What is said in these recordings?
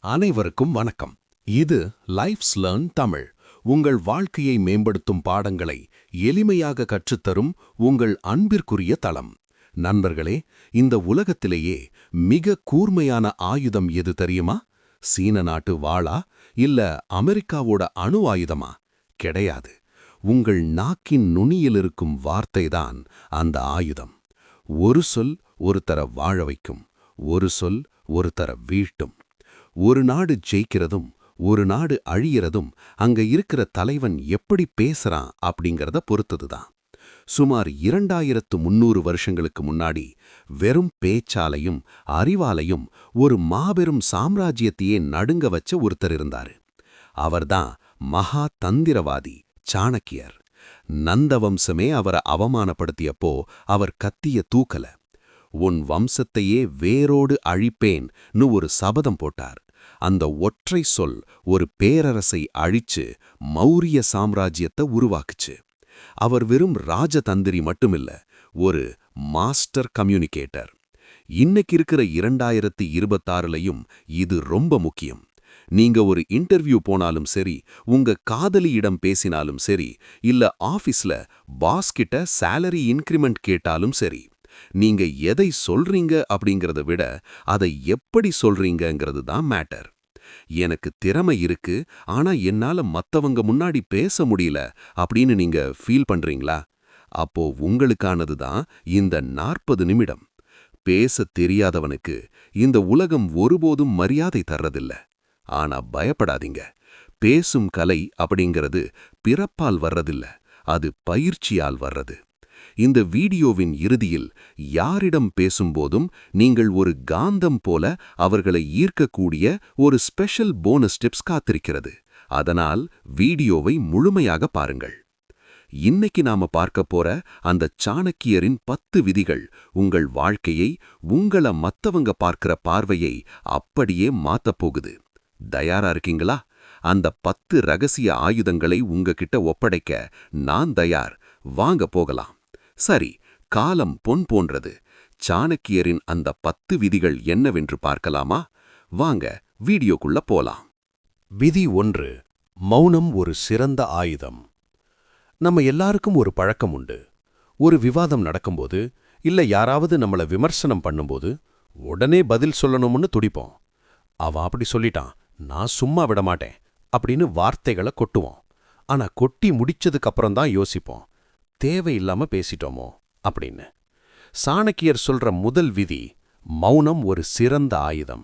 அனைவருக்கும் வணக்கம். இது லைஃப்ஸ் லேர்ன் தமிழ். உங்கள் வாழ்க்கையை மேம்படுத்தும் பாடங்களை எளிமையாக கற்றுத்தரும் உங்கள் அன்பிற்குரிய தளம். நண்பர்களே, இந்த உலகத்திலேயே மிக கூர்மையான ஆயுதம் எது தெரியுமா? சீன நாட்டு வாளா இல்ல அமெரிக்காவோட அணு ஆயுதமா? கிடையாது. உங்கள் நாக்கின் நுனியில் இருக்கும் வார்த்தைதான் அந்த ஆயுதம். ஒரு சொல் ஒருத்தர வாழ வைக்கும், ஒரு சொல் ஒருத்தர வீழ்த்தும். ஒரு நாடு ஜெயிக்கிறதும் ஒரு நாடு அழியறதும் அங்க இருக்கிற தலைவன் எப்படி பேசுறான் அப்படிங்கறத பொறுத்ததுதான். சுமார் 2300 வருஷங்களுக்கு முன்னாடி வெறும் பேச்சாலையும் அறிவாலையும் ஒரு மாபெரும் சாம்ராஜ்யத்தையே நடுங்க வச்ச ஒருத்தர் இருந்தாரு. அவர்தான் மகா தந்திரவாதி சாணக்கியர். நந்த வம்சமே அவரை அவமானப்படுத்தியப்போ அவர் கத்திய தூக்கல. உன் வம்சத்தையே வேரோடு அழிப்பேன்னு ஒரு சபதம் போட்டார். அந்த ஒற்றை சொல் ஒரு பேரரசை அழிச்சு மௌரிய சாம்ராஜ்யத்தை உருவாக்குச்சு. அவர் வெறும் ராஜதந்திரி மட்டுமில்ல, ஒரு மாஸ்டர் கம்யூனிகேட்டர். இன்னைக்கு இருக்கிற 2026லயும் இது ரொம்ப முக்கியம். நீங்க ஒரு இன்டர்வியூ போனாலும் சரி, உங்க காதலியிடம் பேசினாலும் சரி, இல்ல ஆபீஸ்ல பாஸ் கிட்ட சேலரி இன்கிரிமெண்ட் கேட்டாலும் சரி, நீங்க எதை சொல்றீங்க அப்படிங்கறத விட அதை எப்படி சொல்றீங்கங்கிறது தான் மேட்டர். எனக்கு திறமை இருக்கு, ஆனா என்னால மத்தவங்க முன்னாடி பேச முடியல அப்படின்னு நீங்க ஃபீல் பண்றீங்களா? அப்போ உங்களுக்கானது தான் இந்த 40 நிமிடம். பேச தெரியாதவனுக்கு இந்த உலகம் ஒருபோதும் மரியாதை தர்றதில்ல. ஆனா பயப்படாதீங்க. பேசும் கலை அப்படிங்கிறது பிறப்பால் வர்றதில்ல, அது பயிற்சியால் வர்றது. இந்த வீடியோவின் இறுதியில் யாரிடம் பேசும்போதும் நீங்கள் ஒரு காந்தம் போல அவர்களை ஈர்க்கக்கூடிய ஒரு ஸ்பெஷல் போனஸ் டிப்ஸ் காத்திருக்கிறது. அதனால் வீடியோவை முழுமையாக பாருங்கள். இன்னைக்கு நாம பார்க்க போற அந்த சாணக்கியரின் 10 விதிகள் உங்கள் வாழ்க்கையை, உங்கள மத்தவங்க பார்க்கிற பார்வையை அப்படியே மாத்தப் போகுது. தயாரா இருக்கீங்களா? அந்த 10 ரகசிய ஆயுதங்களை உங்ககிட்ட ஒப்படைக்க நான் தயார். வாங்க போகலாம். சரி, காலம் பொன் போன்றது. சாணக்கியரின் அந்த 10 விதிகள் என்னவென்று பார்க்கலாமா? வாங்க வீடியோக்குள்ள போலாம். விதி 1. மௌனம் ஒரு சிறந்த ஆயுதம். நம்ம எல்லாருக்கும் ஒரு பழக்கம் உண்டு. ஒரு விவாதம் நடக்கும்போது, இல்ல யாராவது நம்மள விமர்சனம் பண்ணும்போது உடனே பதில் சொல்லணும்னு துடிப்போம். அவன் அப்படி சொல்லிட்டான், நான் சும்மா விட மாட்டேன் அப்படின்னு வார்த்தைகளை கொட்டுவோம். ஆனா கொட்டி முடிச்சதுக்கு அப்புறம் தான் யோசிப்போம், தேவையில்லாம பேசிட்டோமோ அப்படின்னு. சாணக்கியர் சொல்ற முதல் விதி, மௌனம் ஒரு சிறந்த ஆயுதம்.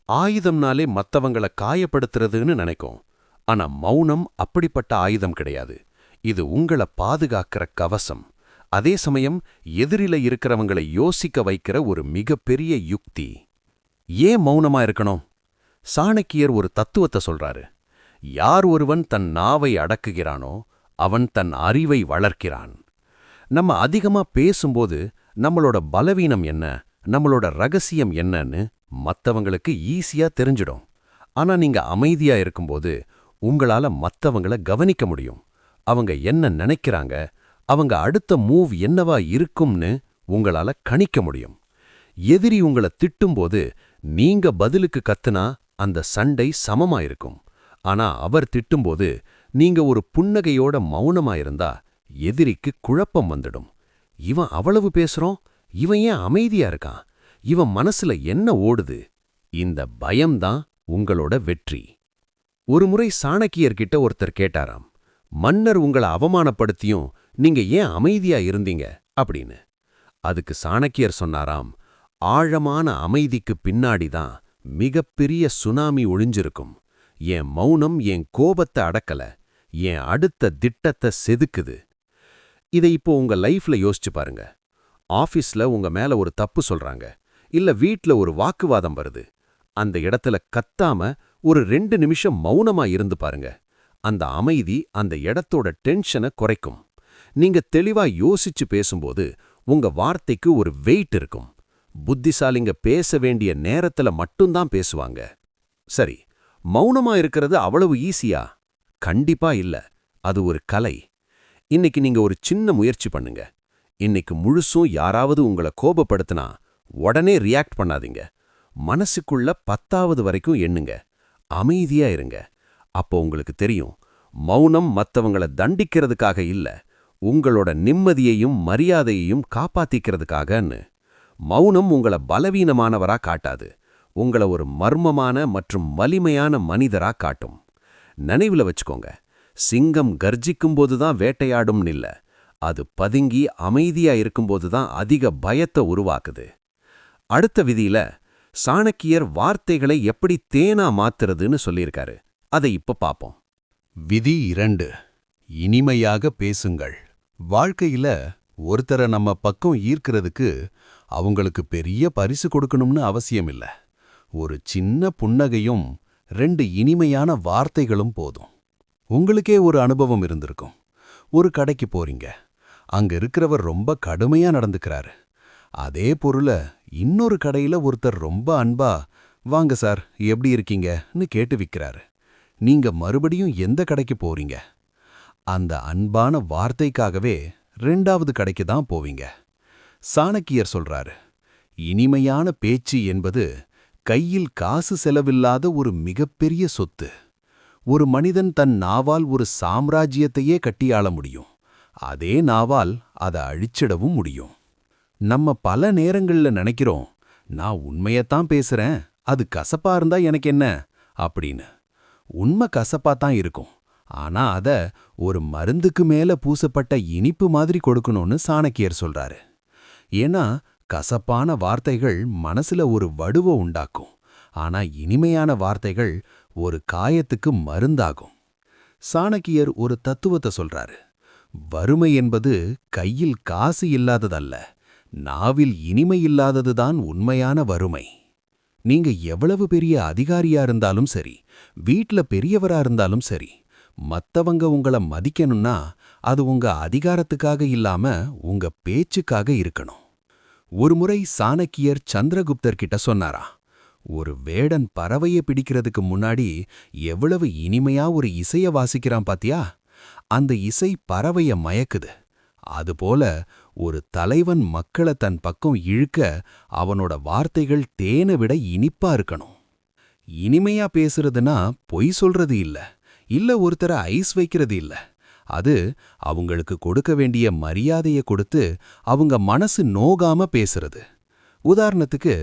ஆயுதம்னாலே மத்தவங்கள காயப்படுத்துறதுன்னு நினைக்கும். ஆனா மௌனம் அப்படிப்பட்ட ஆயுதம் கிடையாது. இது உங்கள பாதுகாக்கிற கவசம். அதே சமயம் எதிரில இருக்கிறவங்களை யோசிக்க வைக்கிற ஒரு மிகப்பெரிய யுக்தி. ஏன் மௌனமா இருக்கணும்? சாணக்கியர் ஒரு தத்துவத்தை சொல்றாரு. யார் ஒருவன் தன் நாவை அடக்குகிறானோ அவன் தன் அறிவை வளர்க்கிறான். நம்ம அதிகமா பேசும்போது நம்மளோட பலவீனம் என்ன, நம்மளோட ரகசியம் என்னன்னு மத்தவங்களுக்கு ஈஸியா தெரிஞ்சிடும். ஆனா நீங்க அமைதியா இருக்கும்போது உங்களால மத்தவங்கள கவனிக்க முடியும். அவங்க என்ன நினைக்கிறாங்க, அவங்க அடுத்த மூவ் என்னவா இருக்கும்னு உங்களால கணிக்க முடியும். எதிரி உங்களை திட்டும்போது நீங்க பதிலுக்கு கத்துனா அந்த சண்டை சமமா இருக்கும். ஆனா அவர் திட்டும்போது நீங்க ஒரு புன்னகையோட மௌனமா இருந்தா எதிரிக்கு குழப்பம் வந்துடும். இவன் அவ்வளவு பேசுறோம், இவன் ஏன் அமைதியா இருக்கான், இவன் மனசுல என்ன ஓடுது? இந்த பயம்தான் உங்களோட வெற்றி. ஒருமுறை சாணக்கியர்கிட்ட ஒருத்தர் கேட்டாராம், மன்னர் உங்களை அவமானப்படுத்தியும் நீங்க ஏன் அமைதியா இருந்தீங்க அப்படின்னு. அதுக்கு சாணக்கியர் சொன்னாராம், ஆழமான அமைதிக்கு பின்னாடிதான் மிகப்பெரிய சுனாமி ஒளிஞ்சிருக்கும். என் மௌனம் என் கோபத்தை அடக்கல, என் அடுத்த திட்டத்தை செதுக்குது. இதை இப்போ உங்க லைஃப்ல யோசிச்சு பாருங்க. ஆபீஸ்ல உங்க மேல ஒரு தப்பு சொல்றாங்க, இல்ல வீட்ல ஒரு வாக்குவாதம் வருது. அந்த இடத்துல கத்தாம ஒரு 2 நிமிஷம் மௌனமா இருந்து பாருங்க. அந்த அமைதி அந்த இடத்தோட டென்ஷனை குறைக்கும். நீங்க தெளிவா யோசிச்சு பேசும்போது உங்க வார்த்தைக்கு ஒரு வெயிட் இருக்கும். புத்திசாலிங்க பேச வேண்டிய நேரத்துல மட்டும்தான் பேசுவாங்க. சரி, மௌனமா இருக்கிறது அவ்வளவு ஈஸியா? கண்டிப்பா இல்ல. அது ஒரு கலை. இன்னைக்கு நீங்க ஒரு சின்ன முயற்சி பண்ணுங்க. இன்னைக்கு முழுசும் யாராவது உங்களை கோபப்படுத்தினா உடனே ரியாக்ட் பண்ணாதீங்க. மனசுக்குள்ள 10வது வரைக்கும் எண்ணுங்க. அமைதியா இருங்க. அப்போ உங்களுக்கு தெரியும், மௌனம் மத்தவங்கள தண்டிக்கிறதுக்காக இல்ல, உங்களோட நிம்மதியையும் மரியாதையையும் காப்பாத்திக்கிறதுக்காகன்னு. மௌனம் உங்கள பலவீனமானவரா காட்டாது, உங்கள ஒரு மர்மமான மற்றும் வலிமையான மனிதரா காட்டும். நினைவுல வச்சுக்கோங்க, சிங்கம் கர்ஜிக்கும்போது தான் வேட்டையாடும்னு இல்ல, அது பதுங்கி அமைதியா இருக்கும்போது தான் அதிக பயத்தை உருவாக்குது. அடுத்த விதியில சாணக்கியர் வார்த்தைகளை எப்படி தேனா மாத்துறதுன்னு சொல்லியிருக்காரு. அதை இப்ப பாப்போம். விதி 2. இனிமையாக பேசுங்கள். வாழ்க்கையில ஒருத்தரை நம்ம பக்கம் ஈர்க்கிறதுக்கு அவங்களுக்கு பெரிய பரிசு கொடுக்கணும்னு அவசியம் இல்ல. ஒரு சின்ன புன்னகையும் 2 இனிமையான வார்த்தைகளும் போதும். உங்களுக்கே ஒரு அனுபவம் இருந்திருக்கும். ஒரு கடைக்கு போறீங்க. அங்க இருக்கிறவர் ரொம்ப கடுமையா நடந்துக்கிறாரு. அதே பொருளை இன்னொரு கடையில ஒருத்தர் ரொம்ப அன்பா, வாங்க சார் எப்படி இருக்கீங்கன்னு கேட்டு விக்கிறாரு. நீங்க மறுபடியும் எந்த கடைக்கு போறீங்க? அந்த அன்பான வார்த்தைக்காகவே 2வது கடைக்கு தான் போவீங்க. சாணக்கியர் சொல்றாரு, இனிமையான பேச்சு என்பது கையில் காசு செலவில்லாத ஒரு மிகப்பெரிய சொத்து. ஒரு மனிதன் தன் நாவால் ஒரு சாம்ராஜ்யத்தையே கட்டியாள முடியும். அதே நாவால் அதை அழிச்சிடவும் முடியும். நம்ம பல நேரங்கள்ல நினைக்கிறோம், நான் உண்மையத்தான் பேசுறேன், அது கசப்பா இருந்தா எனக்கு என்ன அப்படின்னு. உண்மை கசப்பா தான் இருக்கும். ஆனா அத ஒரு மருந்துக்கு மேல பூசப்பட்ட இனிப்பு மாதிரி கொடுக்கணும்னு சாணக்கியர் சொல்றாரு. ஏன்னா கசப்பான வார்த்தைகள் மனசுல ஒரு வடுவ உண்டாக்கும். ஆனா இனிமையான வார்த்தைகள் ஒரு காயத்துக்கு மருந்தாகும். சாணக்கியர் ஒரு தத்துவத்தை சொல்றாரு. வறுமை என்பது கையில் காசு இல்லாததல்ல, நாவில் இனிமை இல்லாததுதான் உண்மையான வறுமை. நீங்க எவ்வளவு பெரிய அதிகாரியா இருந்தாலும் சரி, வீட்ல பெரியவரா இருந்தாலும் சரி, மத்தவங்க உங்கள மதிக்கணும்னா அது உங்க அதிகாரத்துக்காக இல்லாம உங்க பேச்சுக்காக இருக்கணும். ஒருமுறை சாணக்கியர் சந்திரகுப்தர் கிட்ட சொன்னாரா, ஒரு வேடன் பறவையை பிடிக்கிறதுக்கு முன்னாடி எவ்வளவு இனிமையா ஒரு இசைய வாசிக்கிறான் பாத்தியா? அந்த இசை பறவைய மயக்குது. அதுபோல ஒரு தலைவன் மக்களை தன் பக்கம் இழுக்க அவனோட வார்த்தைகள் தேனை விட இனிப்பா இருக்கணும். இனிமையா பேசுறதுனா பொய் சொல்றது இல்ல ஒருத்தரை ஐஸ் வைக்கிறது இல்ல. அது அவங்களுக்கு கொடுக்க வேண்டிய மரியாதையை கொடுத்து அவங்க மனசு நோகாம பேசுறது. உதாரணத்துக்கு,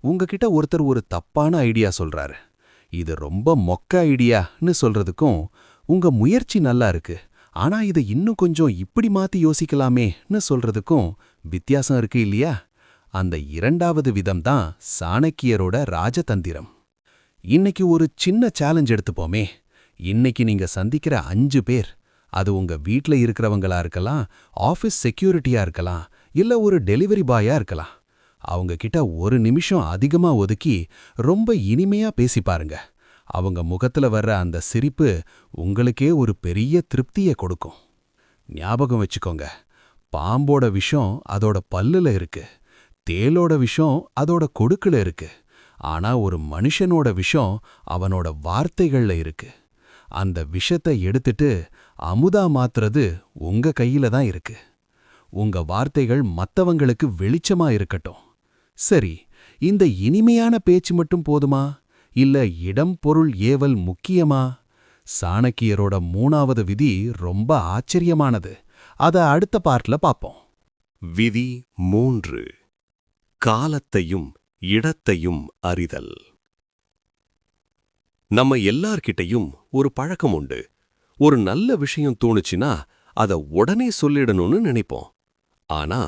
உங்ககிட்ட ஒருத்தர் ஒரு தப்பான ஐடியா சொல்றாரு. இது ரொம்ப மொக்க ஐடியான்னு சொல்றதுக்கும், உங்க முயற்சி நல்லா இருக்கு, ஆனா இதை இன்னும் கொஞ்சம் இப்படி மாத்தி யோசிக்கலாமேன்னு சொல்றதுக்கும் வித்தியாசம் இருக்கு இல்லையா? அந்த 2வது விதம்தான் சாணக்கியரோட ராஜதந்திரம். இன்னைக்கு ஒரு சின்ன சேலஞ்ச் எடுத்துப்போமே. இன்னைக்கு நீங்க சந்திக்கிற 5 பேர், அது உங்க வீட்ல இருக்கிறவங்களா இருக்கலாம், ஆஃபீஸ் செக்யூரிட்டியா இருக்கலாம், இல்ல ஒரு டெலிவரி பாயா இருக்கலாம். அவங்க கிட்ட ஒரு நிமிஷம் அதிகமா ஒதுக்கி ரொம்ப இனிமையா பேசி பாருங்க. அவங்க முகத்துல வர்ற அந்த சிரிப்பு உங்களுக்கே ஒரு பெரிய திருப்தியை கொடுக்கும். ஞாபகம் வச்சுக்கோங்க, பாம்போட விஷம் அதோட பல்லுல இருக்கு, தேளோட விஷம் அதோட கொடுக்குல இருக்கு. ஆனா ஒரு மனுஷனோட விஷம் அவனோட வார்த்தைகள்ல இருக்கு. அந்த விஷத்தை எடுத்துட்டு அமுதா மாத்துறது உங்க கையில தான் இருக்கு. உங்க வார்த்தைகள் மத்தவங்களுக்கு வெளிச்சமா இருக்கட்டும். சரி, இந்த இனிமையான பேச்சு மட்டும் போதுமா? இல்ல இடம் பொருள் ஏவல் முக்கியமா? சாணக்கியரோட 3வது விதி ரொம்ப ஆச்சரியமானது. அத அடுத்த பார்ட்ல பாப்போம். விதி 3. காலத்தையும் இடத்தையும் அறிதல். நம்ம எல்லார்கிட்டையும் ஒரு பழக்கம் உண்டு. ஒரு நல்ல விஷயம் தோணுச்சுன்னா அத உடனே சொல்லிடணும்னு நினைப்போம். ஆனா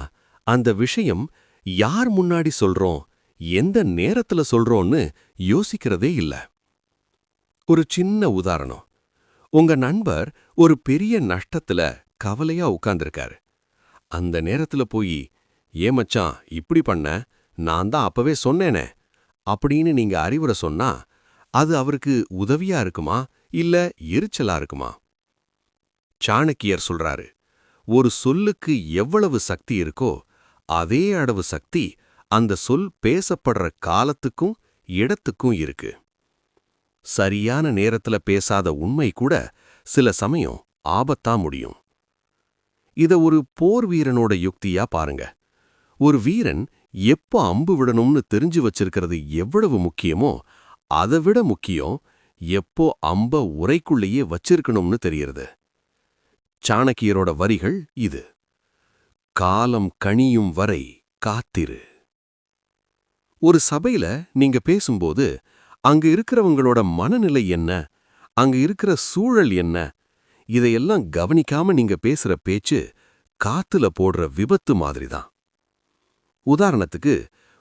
அந்த விஷயம் யார் முன்னாடி சொல்றோம், எந்த நேரத்துல சொல்றோம்னு யோசிக்கிறதே இல்ல. ஒரு சின்ன உதாரணம். உங்க நண்பர் ஒரு பெரிய நஷ்டத்துல கவலையா உட்கார்ந்திருக்காரு. அந்த நேரத்துல போய், "ஏன் மச்சான் இப்படி பண்ண, நான் தான் அப்பவே சொன்னேனே" அப்படின்னு நீங்க அறிவுரை சொன்னா அது அவருக்கு உதவியா இருக்குமா இல்ல எரிச்சலா இருக்குமா? சாணக்கியர் சொல்றாரு, ஒரு சொல்லுக்கு எவ்வளவு சக்தி இருக்கோ அதே அளவு சக்தி அந்த சொல் பேசப்படுற காலத்துக்கும் இடத்துக்கும் இருக்கு. சரியான நேரத்துல பேசாத உண்மை கூட சில சமயம் ஆபத்தா முடியும். இத ஒரு போர் வீரனோட யுக்தியா பாருங்க. ஒரு வீரன் எப்போ அம்பு விடணும்னு தெரிஞ்சு வச்சிருக்கிறது எவ்வளவு முக்கியமோ அதை விட முக்கியம் எப்போ அம்ப உரைக்குள்ளேயே வச்சிருக்கணும்னு தெரியறது. சாணக்கியரோட வரிகள் இது: காலம் கனியும் வரை காத்திரு. ஒரு சபையில நீங்க பேசும்போது அங்க இருக்கிறவங்களோட மனநிலை என்ன, அங்க இருக்கிற சூழல் என்ன, இதையெல்லாம் கவனிக்காம நீங்க பேசுற பேச்சு காத்துல போடுற விபத்து மாதிரிதான். உதாரணத்துக்கு,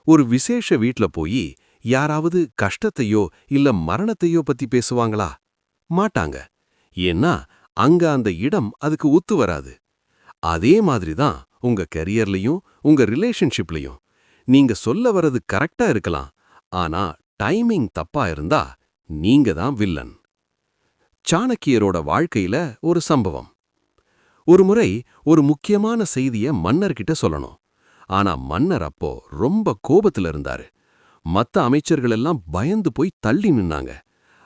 ஒரு விசேஷ வீட்ல போய் யாராவது கஷ்டத்தையோ இல்ல மரணத்தையோ பத்தி பேசுவாங்களா? மாட்டாங்க. ஏன்னா அங்க அந்த இடம் அதுக்கு ஒத்து வராது. அதே மாதிரிதான் உங்க கரியர்லயும் உங்க ரிலேஷன்ஷிப்லயும். நீங்க சொல்ல வர்றது கரெக்டா இருக்கலாம், ஆனா டைமிங் தப்பா இருந்தா நீங்க தான் வில்லன். சாணக்கியரோட வாழ்க்கையில ஒரு சம்பவம். ஒரு முறை ஒரு முக்கியமான செய்திய மன்னர்கிட்ட சொல்லணும். ஆனா மன்னர் அப்போ ரொம்ப கோபத்துல இருந்தாரு. மத்த அமைச்சர்கள் எல்லாம் பயந்து போய் தள்ளி நின்னாங்க.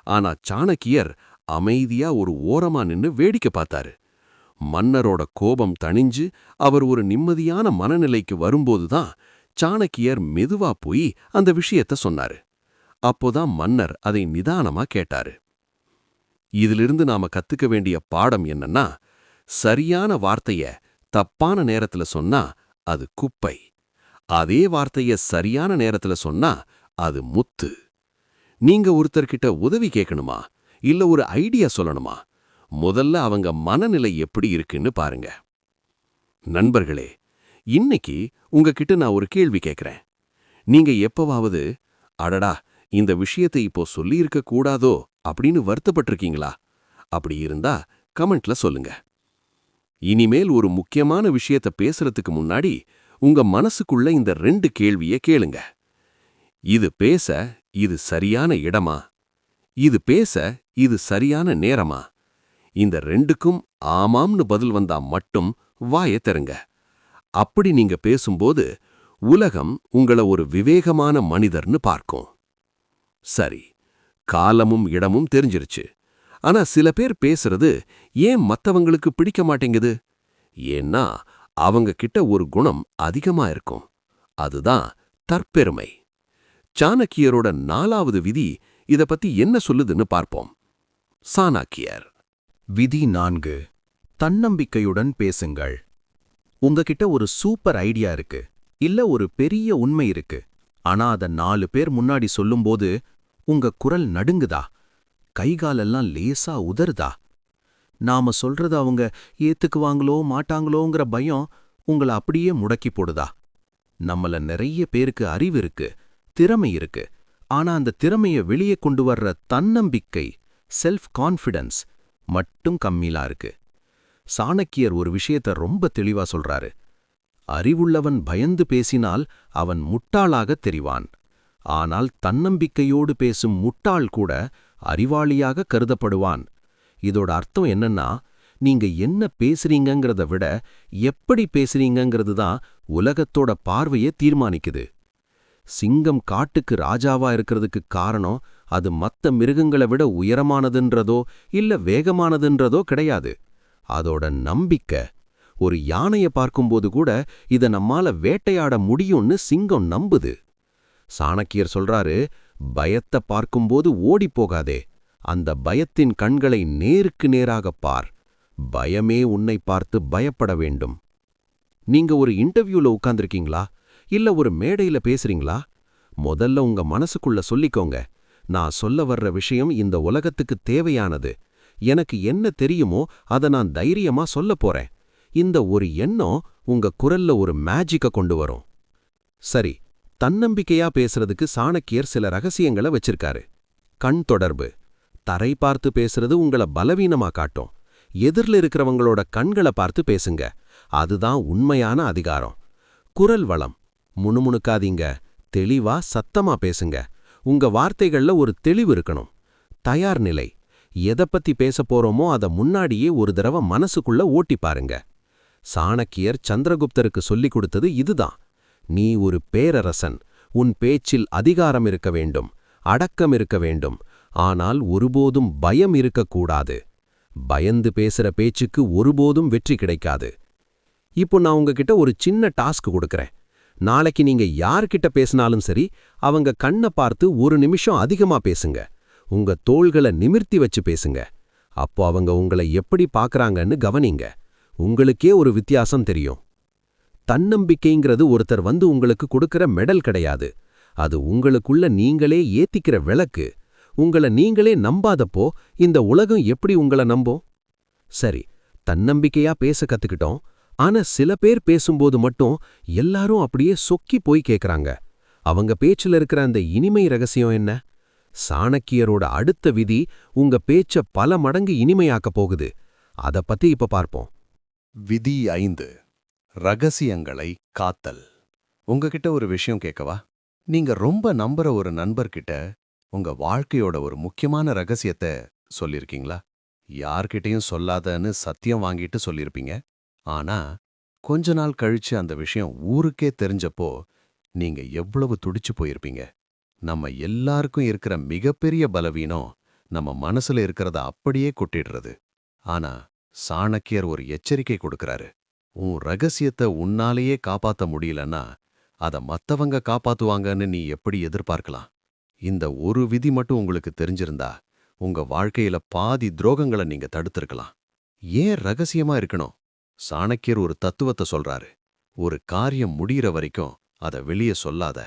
ஆனா சாணக்கியர் அமைதியா ஒரு ஓரமா நின்னு வேடிக்கை பார்த்தாரு. மன்னரோட கோபம் தணிஞ்சு அவர் ஒரு நிம்மதியான மனநிலைக்கு வரும்போதுதான் சாணக்கியர் மெதுவா போய் அந்த விஷயத்த சொன்னாரு. அப்போதான் மன்னர் அதை நிதானமா கேட்டாரு. இதிலிருந்து நாம கத்துக்க வேண்டிய பாடம் என்னன்னா, சரியான வார்த்தைய தப்பான நேரத்துல சொன்னா அது குப்பை. அதே வார்த்தைய சரியான நேரத்துல சொன்னா அது முத்து. நீங்க ஒருத்தர்கிட்ட உதவி கேட்கணுமா இல்ல ஒரு ஐடியா சொல்லணுமா, முதல்ல அவங்க மனநிலை எப்படி இருக்குன்னு பாருங்க. நண்பர்களே, இன்னைக்கு உங்ககிட்ட நான் ஒரு கேள்வி கேட்கிறேன். நீங்க எப்பவாவது அடடா இந்த விஷயத்தை இப்போ சொல்லியிருக்க கூடாதோ அப்படின்னு வருத்தப்பட்டிருக்கீங்களா? அப்படி இருந்தா கமெண்ட்ல சொல்லுங்க. இனிமேல் ஒரு முக்கியமான விஷயத்த பேசுறதுக்கு முன்னாடி உங்க மனசுக்குள்ள இந்த 2 கேள்வியை கேளுங்க. இது பேச இது சரியான இடமா? இது பேச இது சரியான நேரமா? இந்த 2க்கும் ஆமாம்னு பதில் வந்தா மட்டும் வாயை திறங்க. அப்படி நீங்க பேசும்போது உலகம் உங்கள ஒரு விவேகமான மனிதர்னு பார்க்கும். சரி, காலமும் இடமும் தெரிஞ்சிருச்சு. ஆனா சில பேர் பேசுறது ஏன் மத்தவங்களுக்கு பிடிக்க மாட்டேங்குது? ஏன்னா அவங்க கிட்ட ஒரு குணம் அதிகமா இருக்கும். அதுதான் தற்பெருமை. சாணக்கியரோட 4வது விதி இத பத்தி என்ன சொல்லுதுன்னு பார்ப்போம். சாணக்கியர் விதி 4: தன்னம்பிக்கையுடன் பேசுங்கள். உங்ககிட்ட ஒரு சூப்பர் ஐடியா இருக்கு, இல்ல ஒரு பெரிய உண்மை இருக்கு. ஆனா அத 4 பேர் முன்னாடி சொல்லும்போது உங்க குரல் நடுங்குதா? கைகாலெல்லாம் லேசா உதறுதா? நாம சொல்றத அவங்க ஏத்துக்குவாங்களோ மாட்டாங்களோங்கிற பயம் உங்கள அப்படியே முடக்கி போடுதா? நம்மள நிறைய பேருக்கு அறிவு இருக்கு, திறமை இருக்கு. ஆனா அந்த திறமைய வெளியே கொண்டு வர்ற தன்னம்பிக்கை, செல்ஃப் கான்ஃபிடன்ஸ் மட்டும் கம்மியா இருக்கு. சாணக்கியர் ஒரு விஷயத்த ரொம்ப தெளிவா சொல்றாரு. அறிவுள்ளவன் பயந்து பேசினால் அவன் முட்டாளாகத் தெரிவான். ஆனால் தன்னம்பிக்கையோடு பேசும் முட்டாள் கூட அறிவாளியாக கருதப்படுவான். இதோட அர்த்தம் என்னன்னா, நீங்க என்ன பேசுறீங்கங்கிறத விட எப்படி பேசுறீங்கங்கிறது தான் உலகத்தோட பார்வையை தீர்மானிக்குது. சிங்கம் காட்டுக்கு ராஜாவா இருக்கிறதுக்கு காரணம் அது மத்த மிருகங்களை விட உயரமானதுன்றதோ இல்ல வேகமானதுன்றதோ கிடையாது. அதோட நம்பிக்கை. ஒரு யானைய பார்க்கும்போது கூட இத நம்மால வேட்டையாட முடியும்னு சிங்கம் நம்புது. சாணக்கியர் சொல்றாரு, பயத்தை பார்க்கும்போது ஓடிப்போகாதே, அந்த பயத்தின் கண்களை நேருக்கு நேராகப் பார். பயமே உன்னை பார்த்து பயப்பட வேண்டும். நீங்க ஒரு இன்டர்வியூல உட்கார்ந்திருக்கீங்களா இல்ல ஒரு மேடையில பேசுறீங்களா? முதல்ல உங்க மனசுக்குள்ள சொல்லிக்கோங்க, நான் சொல்ல வர்ற விஷயம் இந்த உலகத்துக்கு தேவையானது. எனக்கு என்ன தெரியுமோ அதை நான் தைரியமா சொல்லப் போறேன். இந்த ஒரு எண்ணம் உங்க குரல்ல ஒரு மேஜிக்க கொண்டு வரும். சரி, தன்னம்பிக்கையா பேசுறதுக்கு சாணக்கியர் சில ரகசியங்களை வச்சிருக்காரு. கண் தொடர்பு. தரை பார்த்து பேசுறது உங்கள பலவீனமா காட்டும். எதிரில் இருக்கிறவங்களோட கண்களை பார்த்து பேசுங்க, அதுதான் உண்மையான அதிகாரம். குரல் வளம். முணுமுணுக்காதீங்க, தெளிவா சத்தமா பேசுங்க. உங்க வார்த்தைகள்ல ஒரு தெளிவு இருக்கணும். தயார் நிலை. எதை பத்தி பேச போறோமோ அதை முன்னாடியே ஒரு தடவை மனசுக்குள்ள ஓட்டி பாருங்க. சாணக்கியர் சந்திரகுப்தருக்கு சொல்லிக் கொடுத்தது இதுதான். நீ ஒரு பேரரசன், உன் பேச்சில் அதிகாரம் இருக்க வேண்டும், அடக்கம் இருக்க வேண்டும். ஆனால் ஒருபோதும் பயம் இருக்கக்கூடாது. பயந்து பேசுற பேச்சுக்கு ஒருபோதும் வெற்றி கிடைக்காது. இப்போ நான் உங்ககிட்ட ஒரு சின்ன டாஸ்க் கொடுக்கறேன். நாளைக்கு நீங்க யார்கிட்ட பேசினாலும் சரி, அவங்க கண்ண பார்த்து ஒரு நிமிஷம் அதிகமா பேசுங்க. உங்க தோள்களை நிமிர்த்தி வச்சு பேசுங்க. அப்போ அவங்க உங்களை எப்படி பார்க்கறாங்கன்னு கவனிங்க. உங்களுக்கே ஒரு வித்தியாசம் தெரியும். தன்னம்பிக்கைங்கிறது ஒருத்தர் வந்து உங்களுக்கு கொடுக்கிற மெடல் கிடையாது. அது உங்களுக்குள்ள நீங்களே ஏத்திக்கிற விளக்கு. உங்கள நீங்களே நம்பாதப்போ இந்த உலகம் எப்படி உங்கள நம்பும்? சரி, தன்னம்பிக்கையா பேச கத்துக்கிட்டோம். ஆனா சில பேர் பேசும்போது மட்டும் எல்லாரும் அப்படியே சொக்கி போய் கேக்குறாங்க. அவங்க பேச்சுல இருக்கிற அந்த இனிமை ரகசியம் என்ன? சாணக்கியரோட அடுத்த விதி உங்க பேச்ச பல மடங்கு இனிமையாக்க போகுது. அத பத்தி இப்ப பார்ப்போம். விதி 5. ரகசியங்களை காத்தல். உங்ககிட்ட ஒரு விஷயம் கேட்கவா? நீங்க ரொம்ப நம்புற ஒரு நண்பர்கிட்ட உங்க வாழ்க்கையோட ஒரு முக்கியமான ரகசியத்தை சொல்லிருக்கீங்களா? யார்கிட்டயும் சொல்லாதன்னு சத்தியம் வாங்கிட்டு சொல்லிருப்பீங்க. ஆனா கொஞ்ச நாள் கழிச்சு அந்த விஷயம் ஊருக்கே தெரிஞ்சப்போ நீங்க எவ்வளவு துடிச்சு போயிருப்பீங்க. நம்ம எல்லாருக்கும் இருக்கிற மிகப்பெரிய பலவீனம் நம்ம மனசுல இருக்கிறத அப்படியே கொட்டிடுறது. ஆனா சாணக்கியர் ஒரு எச்சரிக்கை கொடுக்கறாரு. உன் ரகசியத்தை உன்னாலேயே காப்பாத்த முடியலன்னா அத மத்தவங்க காப்பாத்துவாங்கன்னு நீ எப்படி எதிர்பார்க்கலாம்? இந்த ஒரு விதி மட்டும் உங்களுக்கு தெரிஞ்சிருந்தா உங்க வாழ்க்கையில பாதி துரோகங்களை நீங்க தடுத்திருக்கலாம். ஏன் ரகசியமா இருக்கணும்? சாணக்கியர் ஒரு தத்துவத்தை சொல்றாரு. ஒரு காரியம் முடியற வரைக்கும் அத வெளியே சொல்லாத.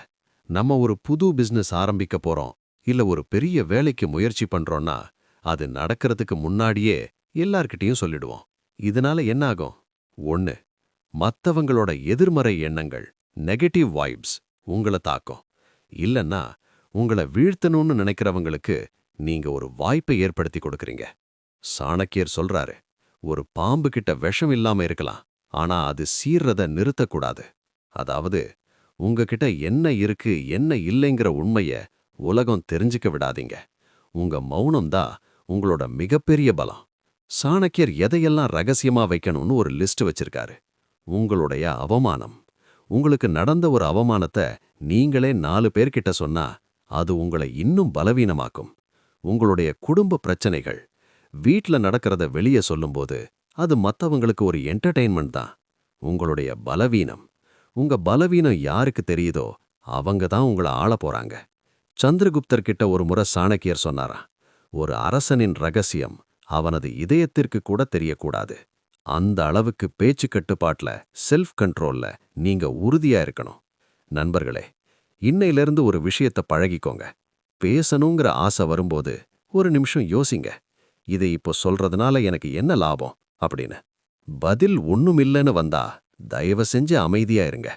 நம்ம ஒரு புது பிசினஸ் ஆரம்பிக்க போறோம், இல்ல ஒரு பெரிய வேலைக்கு முயற்சி பண்றோம்னா அது நடக்கிறதுக்கு முன்னாடியே எல்லார்கிட்டயும் சொல்லிடுவோம். இதனால என்ன ஆகும்? 1. மத்தவங்களோட எதிர்மறை எண்ணங்கள், நெகட்டிவ் வைப்ஸ் உங்கள தாக்கும். இல்லன்னா உங்கள வீழ்த்தணும்னு நினைக்கிறவங்களுக்கு நீங்க ஒரு வாய்ப்பை ஏற்படுத்தி கொடுக்கறீங்க. சாணக்கியர் சொல்றாரு, ஒரு பாம்பு கிட்ட விஷம் இல்லாம இருக்கலாம், ஆனா அது சீர்றத நிறுத்தக்கூடாது. அதாவது உங்ககிட்ட என்ன இருக்கு என்ன இல்லைங்கிற உண்மைய உலகம் தெரிஞ்சுக்க விடாதீங்க. உங்க மௌனம்தான் உங்களோட மிகப்பெரிய பலம். சாணக்கியர் எதையெல்லாம் ரகசியமா வைக்கணும்னு ஒரு லிஸ்ட் வச்சிருக்காரு. உங்களுடைய அவமானம். உங்களுக்கு நடந்த ஒரு அவமானத்தை நீங்களே 4 பேர்கிட்ட சொன்னா அது உங்களை இன்னும் பலவீனமாக்கும். உங்களுடைய குடும்ப பிரச்சனைகள். வீட்ல நடக்கிறத வெளியே சொல்லும்போது அது மத்தவங்களுக்கு ஒரு என்டர்டெயின்மெண்ட் தான். உங்களுடைய பலவீனம். உங்க பலவீனம் யாருக்கு தெரியுதோ அவங்க தான் உங்களை ஆளப் போறாங்க. சந்திரகுப்தர் கிட்ட ஒரு முறை சாணக்கியர் சொன்னாராம், ஒரு அரசனின் ரகசியம் அவனது இதயத்திற்கு கூட தெரியக்கூடாது. அந்த அளவுக்கு பேச்சு கட்டுப்பாட்டுல, செல்ஃப் கண்ட்ரோல்ல நீங்க உறுதியா இருக்கணும். நண்பர்களே, இன்னையிலிருந்து ஒரு விஷயத்தை பழகிக்கோங்க. பேசணுங்கிற ஆசை வரும்போது ஒரு நிமிஷம் யோசிங்க. இதை இப்போ சொல்றதுனால எனக்கு என்ன லாபம் அப்படின்னு. பதில் ஒண்ணுமில்லன்னு வந்தா தயவு செஞ்சு அமைதியா இருங்க.